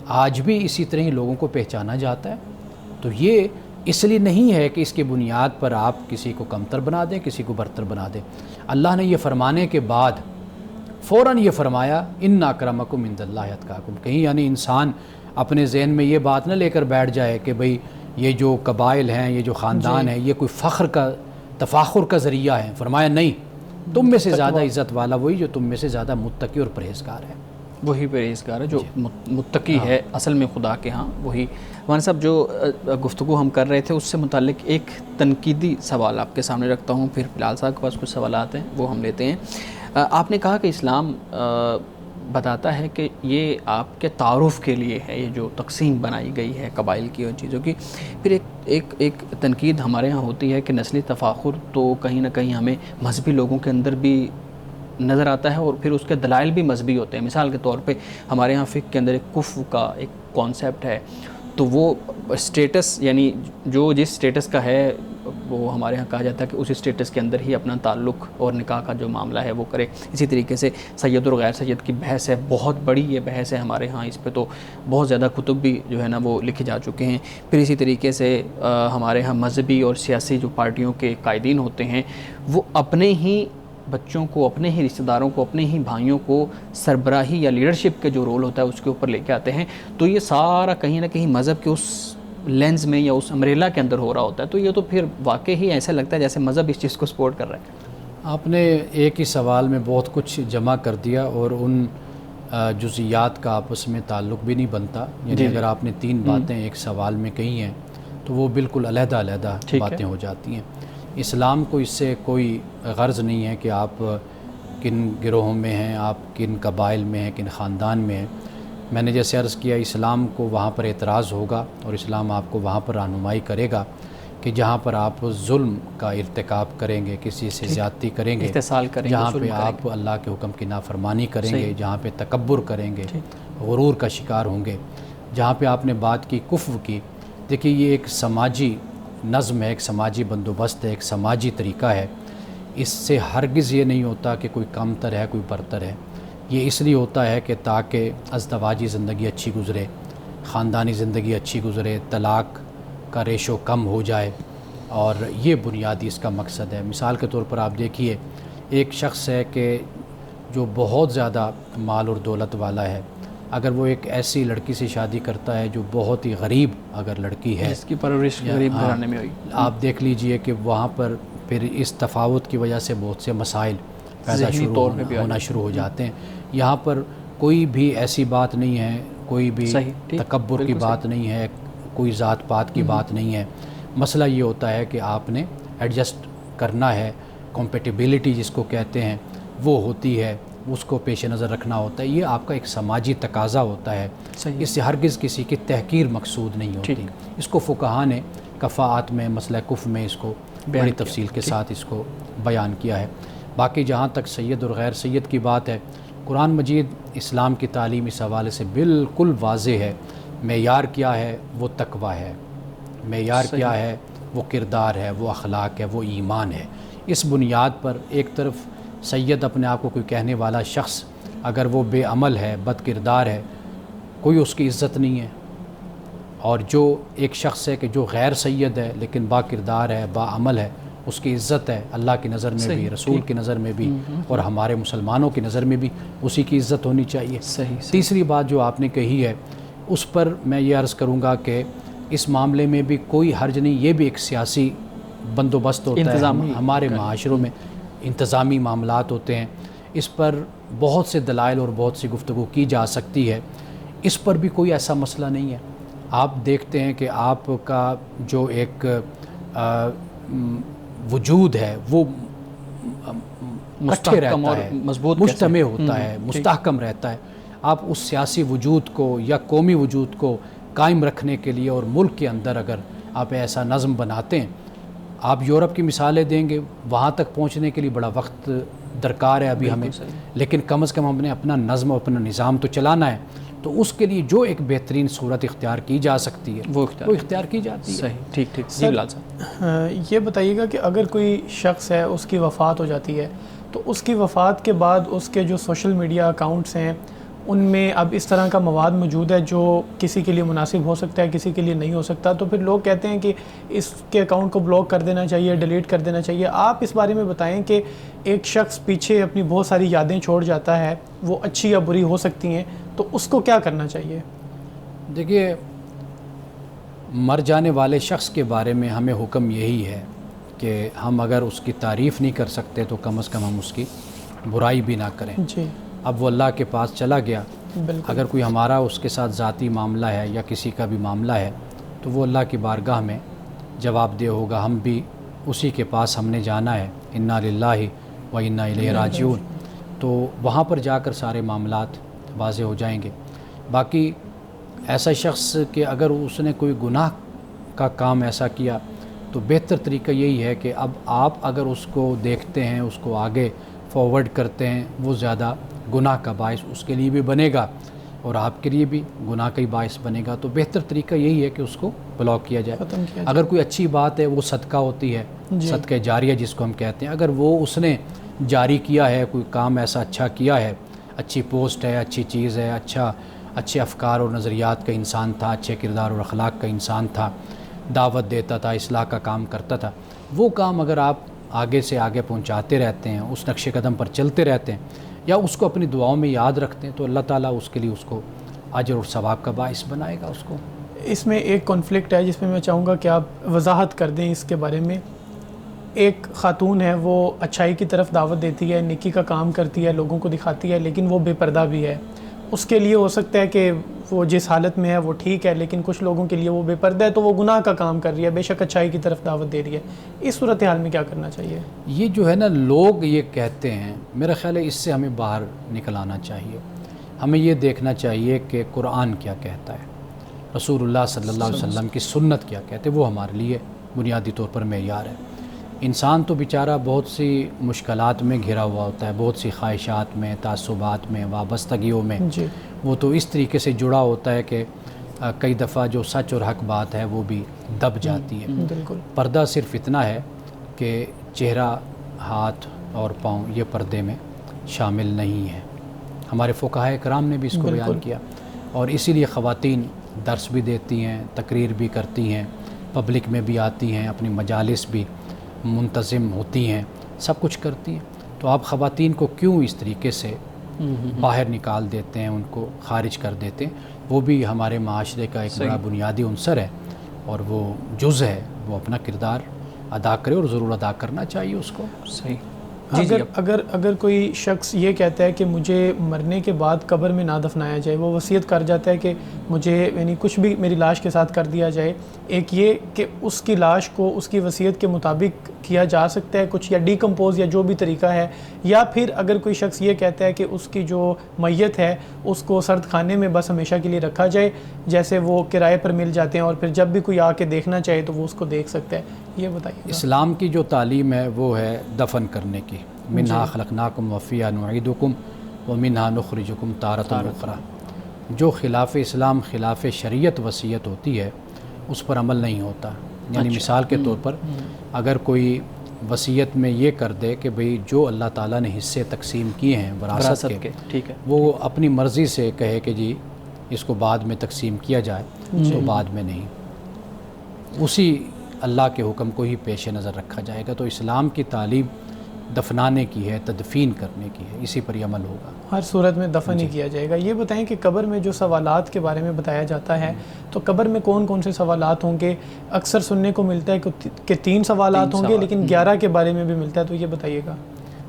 آج بھی اسی طرح ہی لوگوں کو پہچانا جاتا ہے. تو یہ اس لیے نہیں ہے کہ اس کی بنیاد پر آپ کسی کو کمتر بنا دیں, کسی کو برتر بنا دیں. اللہ نے یہ فرمانے کے بعد فوراً یہ فرمایا ان اکرمکم عند اللہ اتقاکم. کہیں یعنی انسان اپنے ذہن میں یہ بات نہ لے کر بیٹھ جائے کہ بھئی یہ جو قبائل ہیں, یہ جو خاندان ہیں, یہ کوئی فخر کا, تفاخر کا ذریعہ ہے. فرمایا نہیں, تم میں سے زیادہ عزت والا وہی جو تم میں سے زیادہ متقی اور پرہیزگار ہے. وہی پرہیزگار ہے جو متقی ہے اصل میں خدا کے ہاں وہی. مولانا صاحب جو گفتگو ہم کر رہے تھے اس سے متعلق ایک تنقیدی سوال آپ کے سامنے رکھتا ہوں, پھر بلال صاحب کے پاس کچھ سوالات ہیں وہ ہم لیتے ہیں. آپ نے کہا کہ اسلام بتاتا ہے کہ یہ آپ کے تعارف کے لیے ہے، یہ جو تقسیم بنائی گئی ہے قبائل کی اور چیزوں کی. پھر ایک تنقید ہمارے ہاں ہوتی ہے کہ نسلی تفاخر تو کہیں نہ کہیں ہمیں مذہبی لوگوں کے اندر بھی نظر آتا ہے، اور پھر اس کے دلائل بھی مذہبی ہوتے ہیں. مثال کے طور پہ ہمارے ہاں فقہ کے اندر ایک کفو کا ایک کانسیپٹ ہے، تو وہ اسٹیٹس یعنی جو جس اسٹیٹس کا ہے وہ ہمارے ہاں کہا جاتا ہے کہ اسی اسٹیٹس کے اندر ہی اپنا تعلق اور نکاح کا جو معاملہ ہے وہ کرے. اسی طریقے سے سید اور غیر سید کی بحث ہے، بہت بڑی یہ بحث ہے ہمارے ہاں، اس پہ تو بہت زیادہ کتب بھی جو ہے نا وہ لکھے جا چکے ہیں. پھر اسی طریقے سے ہمارے ہاں مذہبی اور سیاسی جو پارٹیوں کے قائدین ہوتے ہیں وہ اپنے ہی بچوں کو، اپنے ہی رشتہ داروں کو، اپنے ہی بھائیوں کو سربراہی یا لیڈرشپ کے جو رول ہوتا ہے اس کے اوپر لے کے آتے ہیں. تو یہ سارا کہیں نہ کہیں مذہب کے اس لینز میں یا اس امبریلا کے اندر ہو رہا ہوتا ہے. تو یہ تو پھر واقعی ہی ایسا لگتا ہے جیسے مذہب اس چیز کو سپورٹ کر رہا ہے. آپ نے ایک ہی سوال میں بہت کچھ جمع کر دیا، اور ان جزئیات کا آپس میں تعلق بھی نہیں بنتا. یعنی اگر آپ نے 3 باتیں ایک سوال میں کہی ہیں تو وہ بالکل علیحدہ علیحدہ باتیں ہو جاتی ہیں. اسلام کو اس سے کوئی غرض نہیں ہے کہ آپ کن گروہوں میں ہیں، آپ کن قبائل میں ہیں، کن خاندان میں ہیں. میں نے جیسے عرض کیا، اسلام کو وہاں پر اعتراض ہوگا اور اسلام آپ کو وہاں پر رہنمائی کرے گا کہ جہاں پر آپ ظلم کا ارتکاب کریں گے، کسی سے زیادتی کریں گے، جہاں پہ آپ اللہ کے حکم کی نافرمانی کریں گے، جہاں پہ تکبر کریں گے، غرور کا شکار ہوں گے. جہاں پہ آپ نے بات کی کفر کی، دیکھیے یہ ایک سماجی نظم ہے، ایک سماجی بندوبست ہے، ایک سماجی طریقہ ہے. اس سے ہرگز یہ نہیں ہوتا کہ کوئی کمتر ہے، کوئی برتر ہے. یہ اس لیے ہوتا ہے کہ تاکہ ازدواجی زندگی اچھی گزرے، خاندانی زندگی اچھی گزرے، طلاق کا ریشو کم ہو جائے، اور یہ بنیادی اس کا مقصد ہے. مثال کے طور پر آپ دیکھیے، ایک شخص ہے کہ جو بہت زیادہ مال اور دولت والا ہے، اگر وہ ایک ایسی لڑکی سے شادی کرتا ہے جو بہت ہی غریب اگر لڑکی ہے، جس کی پرورش غریب گھرانے میں ہوئی، آپ دیکھ لیجئے کہ وہاں پر پھر اس تفاوت کی وجہ سے بہت سے مسائل پیدا ہونا شروع ہو جاتے ہیں. یہاں پر کوئی بھی ایسی بات نہیں ہے، کوئی بھی تکبر کی بات نہیں ہے، کوئی ذات پات کی بات نہیں ہے. مسئلہ یہ ہوتا ہے کہ آپ نے ایڈجسٹ کرنا ہے، کمپیٹیبلٹی جس کو کہتے ہیں وہ ہوتی ہے، اس کو پیش نظر رکھنا ہوتا ہے. یہ آپ کا ایک سماجی تقاضا ہوتا ہے. اس سے ہرگز کسی کی تحقیر مقصود نہیں ہوتی. اس کو فقہاء نے کفاءات میں، مسئلہ کفر میں اس کو بڑی تفصیل کے ساتھ اس کو بیان کیا ہے. باقی جہاں تک سید اور غیر سید کی بات ہے، قرآن مجید اسلام کی تعلیم اس حوالے سے بالکل واضح ہے. معیار کیا ہے؟ وہ تقوی ہے. معیار کیا ہے؟ وہ کردار ہے، وہ اخلاق ہے، وہ ایمان ہے. اس بنیاد پر ایک طرف سید اپنے آپ کو کوئی کہنے والا شخص اگر وہ بے عمل ہے، بد کردار ہے، کوئی اس کی عزت نہیں ہے. اور جو ایک شخص ہے کہ جو غیر سید ہے لیکن با کردار ہے، با عمل ہے، اس کی عزت ہے اللہ کی نظر میں بھی، رسول کی نظر میں بھی، اور ہمارے مسلمانوں کی نظر میں بھی اسی کی عزت ہونی چاہیے. تیسری بات جو آپ نے کہی ہے اس پر میں یہ عرض کروں گا کہ اس معاملے میں بھی کوئی حرج نہیں. یہ بھی ایک سیاسی بندوبست ہوتا ہے. ہمارے معاشروں میں انتظامی معاملات ہوتے ہیں. اس پر بہت سے دلائل اور بہت سی گفتگو کی جا سکتی ہے. اس پر بھی کوئی ایسا مسئلہ نہیں ہے. آپ دیکھتے ہیں کہ آپ کا جو ایک وجود ہے وہ مستحکم اور مضبوط مجتمع ہوتا ہے، مستحکم رہتا ہے. آپ اس سیاسی وجود کو یا قومی وجود کو قائم رکھنے کے لیے اور ملک کے اندر اگر آپ ایسا نظم بناتے ہیں، آپ یورپ کی مثالیں دیں گے، وہاں تک پہنچنے کے لیے بڑا وقت درکار ہے ابھی ہمیں، لیکن کم از کم ہم نے اپنا نظم اور اپنا نظام تو چلانا ہے. تو اس کے لیے جو ایک بہترین صورت اختیار کی جا سکتی ہے وہ اختیار کی جاتی ہے. صحیح، ٹھیک ٹھیک. جی بلال صاحب، یہ بتائیے گا کہ اگر کوئی شخص ہے اس کی وفات ہو جاتی ہے تو اس کی وفات کے بعد اس کے جو سوشل میڈیا اکاؤنٹس ہیں ان میں اب اس طرح کا مواد موجود ہے جو کسی کے لیے مناسب ہو سکتا ہے، کسی کے لیے نہیں ہو سکتا. تو پھر لوگ کہتے ہیں کہ اس کے اکاؤنٹ کو بلاک کر دینا چاہیے، ڈیلیٹ کر دینا چاہیے. آپ اس بارے میں بتائیں کہ ایک شخص پیچھے اپنی بہت ساری یادیں چھوڑ جاتا ہے، وہ اچھی یا بری ہو سکتی ہیں، تو اس کو کیا کرنا چاہیے؟ دیکھیے، مر جانے والے شخص کے بارے میں ہمیں حکم یہی ہے کہ ہم اگر اس کی تعریف نہیں کر سکتے تو کم از کم ہم اس کی برائی بھی نہ کریں. جی. اب وہ اللہ کے پاس چلا گیا، اگر کوئی ہمارا اس کے ساتھ ذاتی معاملہ ہے یا کسی کا بھی معاملہ ہے تو وہ اللہ کی بارگاہ میں جواب دہ ہوگا. ہم بھی اسی کے پاس ہم نے جانا ہے. انا للہ و انا الیہ راجعون. تو وہاں پر جا کر سارے معاملات واضح ہو جائیں گے۔ باقی ایسا شخص کہ اگر اس نے کوئی گناہ کا کام ایسا کیا تو بہتر طریقہ یہی ہے کہ اب آپ اگر اس کو دیکھتے ہیں، اس کو آگے فارورڈ کرتے ہیں، وہ زیادہ گناہ کا باعث اس کے لیے بھی بنے گا اور آپ کے لیے بھی گناہ کا ہی باعث بنے گا، تو بہتر طریقہ یہی ہے کہ اس کو بلاک کیا جائے۔ ختم کیا اگر کوئی اچھی بات ہے، وہ صدقہ ہوتی ہے، صدقہ جاریہ جس کو ہم کہتے ہیں، اگر وہ اس نے جاری کیا ہے، کوئی کام ایسا اچھا کیا ہے، اچھی پوسٹ ہے، اچھی چیز ہے، اچھے افکار اور نظریات کا انسان تھا، اچھے کردار اور اخلاق کا انسان تھا، دعوت دیتا تھا، اصلاح کا کام کرتا تھا، وہ کام اگر آپ آگے سے آگے پہنچاتے رہتے ہیں، اس نقش قدم پر چلتے رہتے ہیں یا اس کو اپنی دعاؤں میں یاد رکھتے ہیں، تو اللہ تعالیٰ اس کے لیے اس کو اجر اور ثواب کا باعث بنائے گا اس کو۔ اس میں ایک کانفلکٹ ہے جس میں چاہوں گا کہ آپ وضاحت کر دیں اس کے بارے میں۔ ایک خاتون ہے، وہ اچھائی کی طرف دعوت دیتی ہے، نیکی کا کام کرتی ہے، لوگوں کو دکھاتی ہے، لیکن وہ بے پردہ بھی ہے۔ اس کے لیے ہو سکتا ہے کہ وہ جس حالت میں ہے وہ ٹھیک ہے، لیکن کچھ لوگوں کے لیے وہ بے پردہ ہے تو وہ گناہ کا کام کر رہی ہے، بے شک اچھائی کی طرف دعوت دے رہی ہے۔ اس صورتحال میں کیا کرنا چاہیے؟ یہ جو ہے نا، لوگ یہ کہتے ہیں، میرا خیال ہے اس سے ہمیں باہر نکل آنا چاہیے۔ ہمیں یہ دیکھنا چاہیے کہ قرآن کیا کہتا ہے، رسول اللہ صلی اللہ علیہ وسلم کی سنت کیا کہتے ہیں، وہ ہمارے لیے بنیادی طور پر معیار ہے۔ انسان تو بیچارہ بہت سی مشکلات میں گھرا ہوا ہوتا ہے، بہت سی خواہشات میں، تعصبات میں، وابستگیوں میں، وہ تو اس طریقے سے جڑا ہوتا ہے کہ کئی دفعہ جو سچ اور حق بات ہے وہ بھی دب جاتی ہے۔ بالکل۔ پردہ صرف اتنا ہے کہ چہرہ، ہاتھ اور پاؤں یہ پردے میں شامل نہیں ہے۔ ہمارے فقہائے کرام نے بھی اس کو بیان کیا، اور اسی لیے خواتین درس بھی دیتی ہیں، تقریر بھی کرتی ہیں، پبلک میں بھی آتی ہیں، اپنی مجالس بھی منتظم ہوتی ہیں، سب کچھ کرتی ہیں۔ تو آپ خواتین کو کیوں اس طریقے سے باہر نکال دیتے ہیں، ان کو خارج کر دیتے ہیں؟ وہ بھی ہمارے معاشرے کا ایک بڑا بنیادی عنصر ہے اور وہ جز ہے، وہ اپنا کردار ادا کرے اور ضرور ادا کرنا چاہیے اس کو۔ صحیح۔ اگر کوئی شخص یہ کہتا ہے کہ مجھے مرنے کے بعد قبر میں نہ دفنایا جائے، وہ وصیت کر جاتا ہے کہ مجھے یعنی کچھ بھی میری لاش کے ساتھ کر دیا جائے، ایک یہ کہ اس کی لاش کو اس کی وصیت کے مطابق کیا جا سکتا ہے کچھ، یا ڈیکمپوز یا جو بھی طریقہ ہے، یا پھر اگر کوئی شخص یہ کہتا ہے کہ اس کی جو میت ہے اس کو سرد خانے میں بس ہمیشہ کے لیے رکھا جائے، جیسے وہ کرائے پر مل جاتے ہیں اور پھر جب بھی کوئی آ کے دیکھنا چاہے تو وہ اس کو دیکھ سکتا ہے، یہ بتائیے۔ اسلام کی جو تعلیم ہے وہ ہے دفن کرنے کی، منہا خلقناکم وفیہا نعیدکم ومنہا نخرجکم تارۃ اخری۔ جو خلاف اسلام، خلاف شریعت وصیت ہوتی ہے اس پر عمل نہیں ہوتا۔ یعنی مثال کے طور پر اگر کوئی وصیت میں یہ کر دے کہ بھئی جو اللہ تعالیٰ نے حصے تقسیم کیے ہیں وراثت کے، ٹھیک ہے، وہ اپنی مرضی سے کہے کہ جی اس کو بعد میں تقسیم کیا جائے، تو بعد میں نہیں، اسی اللہ کے حکم کو ہی پیش نظر رکھا جائے گا۔ تو اسلام کی تعلیم دفنانے کی ہے، تدفین کرنے کی ہے، اسی پر ہی عمل ہوگا، ہر صورت میں دفن ہی کیا جائے گا۔ یہ بتائیں کہ قبر میں جو سوالات کے بارے میں بتایا جاتا ہے تو قبر میں کون کون سے سوالات ہوں گے؟ اکثر سننے کو ملتا ہے کہ 3 سوالات ہوں گے، لیکن 11 کے بارے میں بھی ملتا ہے، تو یہ بتائیے گا۔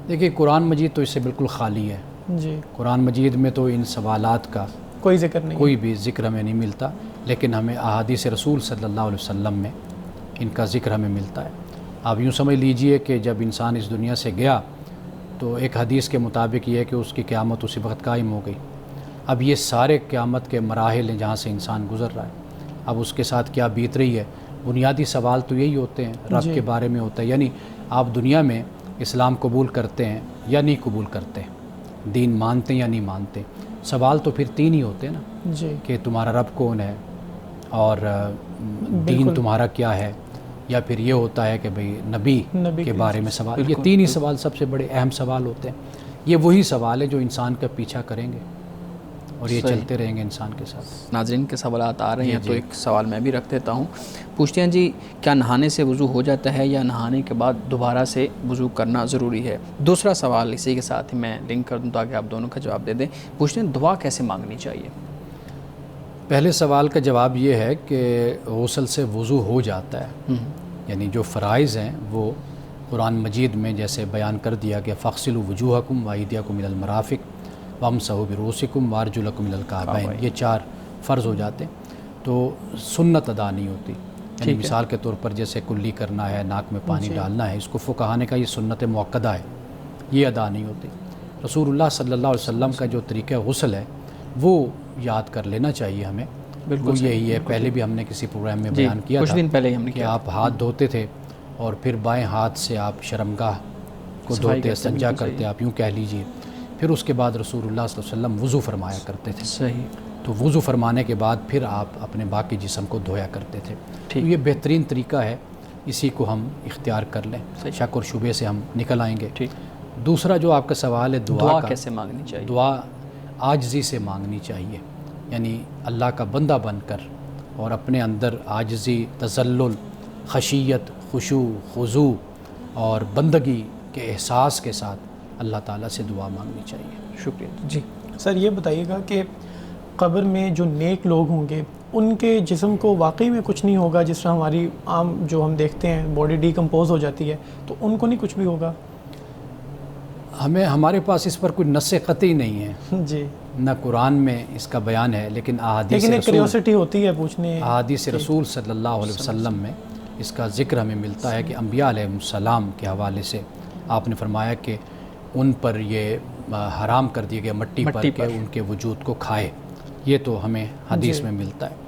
دیکھیے قرآن مجید تو اس سے بالکل خالی ہے۔ جی، قرآن مجید میں تو ان سوالات کا کوئی ذکر نہیں، کوئی بھی ذکر ہمیں نہیں ملتا، لیکن ہمیں احادیث رسول صلی اللہ علیہ وسلم میں ان کا ذکر ہمیں ملتا ہے۔ آپ یوں سمجھ لیجئے کہ جب انسان اس دنیا سے گیا تو ایک حدیث کے مطابق یہ ہے کہ اس کی قیامت اسی وقت قائم ہو گئی۔ اب یہ سارے قیامت کے مراحل ہیں جہاں سے انسان گزر رہا ہے، اب اس کے ساتھ کیا بیت رہی ہے؟ بنیادی سوال تو یہی ہوتے ہیں، رب کے بارے میں ہوتا ہے، یعنی آپ دنیا میں اسلام قبول کرتے ہیں یا نہیں قبول کرتے، دین مانتے ہیں یا نہیں مانتے۔ سوال تو پھر 3 ہی ہوتے ہیں نا، جی، کہ تمہارا رب کون ہے اور دین تمہارا کیا ہے، یا پھر یہ ہوتا ہے کہ بھئی نبی کے بارے میں سوال۔ یہ 3 ہی سوال سب سے بڑے اہم سوال ہوتے ہیں۔ یہ وہی سوال ہے جو انسان کا پیچھا کریں گے اور یہ چلتے رہیں گے انسان کے ساتھ۔ ناظرین کے سوالات آ رہے ہیں تو ایک سوال میں بھی رکھ دیتا ہوں، پوچھتے ہیں جی کیا نہانے سے وضو ہو جاتا ہے یا نہانے کے بعد دوبارہ سے وضو کرنا ضروری ہے؟ دوسرا سوال اسی کے ساتھ ہی میں لنک کر دوں تاکہ آپ دونوں کا جواب دے دیں۔ پوچھتے ہیں دعا کیسے مانگنی چاہیے؟ پہلے سوال کا جواب یہ ہے کہ غسل سے وضو ہو جاتا ہے، یعنی جو فرائض ہیں وہ قرآن مجید میں جیسے بیان کر دیا کہ فاغسلوا وجوہکم وایدیکم الی المرافق وامسحوا برؤوسکم وارجلکم الی الکعبین، یہ 4 فرض ہو جاتے ہیں، تو سنت ادا نہیں ہوتی۔ یعنی مثال کے طور پر جیسے کلی کرنا ہے، ناک میں پانی ڈالنا ہے، اس کو فقہا نے کہا یہ سنت موقدہ ہے، یہ ادا نہیں ہوتی۔ رسول اللہ صلی اللہ علیہ وسلم کا جو طریقہ غسل ہے وہ یاد کر لینا چاہیے ہمیں. بالکل یہی ہے. پہلے بھی ہم نے کسی پروگرام میں بیان کیا تھا کچھ دن پہلے ہم نے کہ آپ ہاتھ دھوتے تھے اور پھر بائیں ہاتھ سے آپ شرمگاہ کو دھوتے, استنجا کرتے, آپ یوں کہہ لیجئے. پھر اس کے بعد رسول اللہ صلی اللہ علیہ وسلم وضو فرمایا کرتے تھے. صحیح. تو وضو فرمانے کے بعد پھر آپ اپنے باقی جسم کو دھویا کرتے تھے. تو یہ بہترین طریقہ ہے, اسی کو ہم اختیار کر لیں, شک اور شبے سے ہم نکل آئیں گے. دوسرا جو آپ کا سوال ہے دعا کا, کیسے مانگنی چاہیے؟ دعا عاجزی سے مانگنی چاہیے, یعنی اللہ کا بندہ بن کر اور اپنے اندر عاجزی, تذلل, خشیت, خشوع, خضوع اور بندگی کے احساس کے ساتھ اللہ تعالیٰ سے دعا مانگنی چاہیے. شکریہ. جی سر یہ بتائیے گا کہ قبر میں جو نیک لوگ ہوں گے ان کے جسم کو واقعی میں کچھ نہیں ہوگا؟ جس طرح ہماری عام جو ہم دیکھتے ہیں باڈی ڈیکمپوز ہو جاتی ہے, تو ان کو نہیں کچھ بھی ہوگا؟ ہمارے پاس اس پر کوئی نص قطعی نہیں ہے جی, نہ قرآن میں اس کا بیان ہے, لیکن ایک کیوریوسٹی ہوتی ہے پوچھنے. احادیث رسول صلی اللہ علیہ وسلم میں اس کا ذکر ہمیں ملتا ہے کہ انبیاء علیہ السلام کے حوالے سے آپ نے فرمایا کہ ان پر یہ حرام کر دیا گیا مٹی پر کہ ان کے وجود کو کھائے. یہ تو ہمیں حدیث میں ملتا ہے.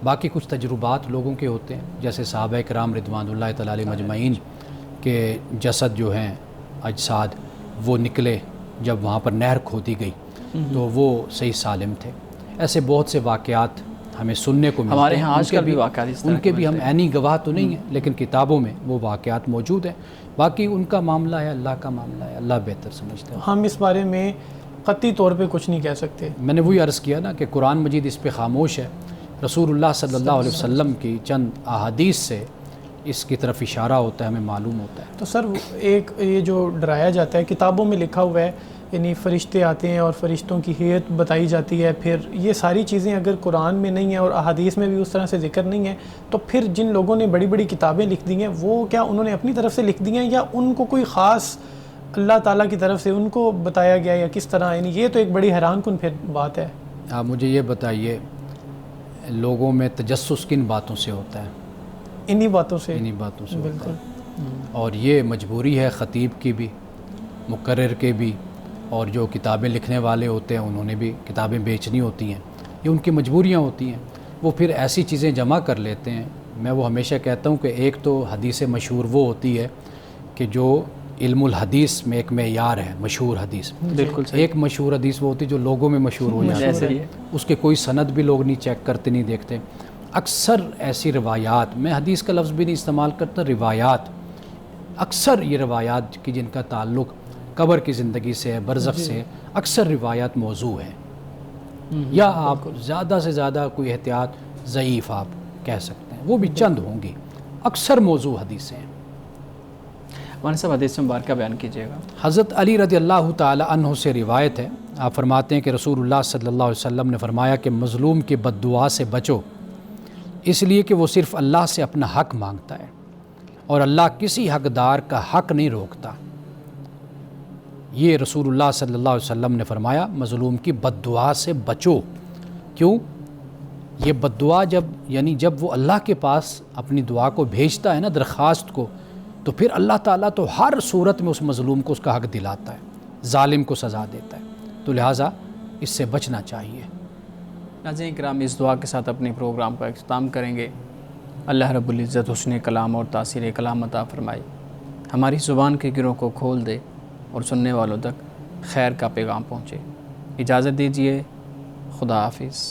باقی کچھ تجربات لوگوں کے ہوتے ہیں, جیسے صحابہ کرام رضوان اللہ تعالی علیہ مجمعین کے جسد جو ہیں اجساد وہ نکلے جب وہاں پر نہر کھودی گئی تو وہ صحیح سالم تھے. ایسے بہت سے واقعات ہمیں سننے کو ملتے ہیں. ہمارے ہاں آج کل بھی واقعات اس طرح ان کے بھی ہم عینی گواہ تو نہیں ہیں, لیکن کتابوں میں وہ واقعات موجود ہیں. باقی ان کا معاملہ ہے, اللہ کا معاملہ ہے, اللہ بہتر سمجھتے ہیں. ہم اس بارے میں قطعی طور پہ کچھ نہیں کہہ سکتے. میں نے وہی عرض کیا نا کہ قرآن مجید اس پہ خاموش ہے. رسول اللہ صلی اللہ علیہ وسلم کی چند احادیث سے اس کی طرف اشارہ ہوتا ہے, ہمیں معلوم ہوتا ہے. تو سر ایک یہ جو ڈرایا جاتا ہے, کتابوں میں لکھا ہوا ہے, یعنی فرشتے آتے ہیں اور فرشتوں کی ہیئت بتائی جاتی ہے, پھر یہ ساری چیزیں اگر قرآن میں نہیں ہیں اور احادیث میں بھی اس طرح سے ذکر نہیں ہے, تو پھر جن لوگوں نے بڑی بڑی کتابیں لکھ دی ہیں وہ کیا انہوں نے اپنی طرف سے لکھ دی ہیں یا ان کو کوئی خاص اللہ تعالیٰ کی طرف سے ان کو بتایا گیا یا کس طرح؟ یعنی یہ تو ایک بڑی حیران کن پھر بات ہے. آپ مجھے یہ بتائیے, لوگوں میں تجسس کن باتوں سے ہوتا ہے؟ انہی باتوں سے. انہی باتوں سے بالکل. اور یہ مجبوری ہے خطیب کی بھی, مقرر کے بھی, اور جو کتابیں لکھنے والے ہوتے ہیں انہوں نے بھی کتابیں بیچنی ہوتی ہیں, یہ ان کی مجبوریاں ہوتی ہیں. وہ پھر ایسی چیزیں جمع کر لیتے ہیں. میں وہ ہمیشہ کہتا ہوں کہ ایک تو حدیث مشہور وہ ہوتی ہے کہ جو علم الحدیث میں ایک معیار ہے, مشہور حدیث. بالکل. ایک مشہور حدیث وہ ہوتی ہے جو لوگوں میں مشہور ہو جاتی ہے, اس کے کوئی سند بھی لوگ نہیں چیک کرتے, نہیں دیکھتے. اکثر ایسی روایات, میں حدیث کا لفظ بھی نہیں استعمال کرتا, روایات, اکثر یہ روایات کی جن کا تعلق قبر کی زندگی سے ہے, برزخ سے, اکثر روایات موضوع ہیں, یا آپ زیادہ سے زیادہ کوئی احتیاط ضعیف آپ کہہ سکتے ہیں, وہ بھی چند ہوں گی, اکثر موضوع حدیثیں ہیں. مولانا صاحب حدیث مبارکہ بیان کیجیے گا. حضرت علی رضی اللہ تعالی عنہ سے روایت ہے, آپ فرماتے ہیں کہ رسول اللہ صلی اللہ علیہ وسلم نے فرمایا کہ مظلوم کی بد دعا سے بچو, اس لیے کہ وہ صرف اللہ سے اپنا حق مانگتا ہے اور اللہ کسی حقدار کا حق نہیں روکتا. یہ رسول اللہ صلی اللہ علیہ وسلم نے فرمایا, مظلوم کی بد دعا سے بچو. کیوں؟ یہ بد دعا جب وہ اللہ کے پاس اپنی دعا کو بھیجتا ہے نا, درخواست کو, تو پھر اللہ تعالیٰ تو ہر صورت میں اس مظلوم کو اس کا حق دلاتا ہے, ظالم کو سزا دیتا ہے. تو لہٰذا اس سے بچنا چاہیے. ناظرین کرام, اس دعا کے ساتھ اپنے پروگرام کا اختتام کریں گے. اللہ رب العزت حسن کلام اور تاثیر کلام عطا فرمائے, ہماری زبان کے گروں کو کھول دے اور سننے والوں تک خیر کا پیغام پہنچے. اجازت دیجیے, خدا حافظ.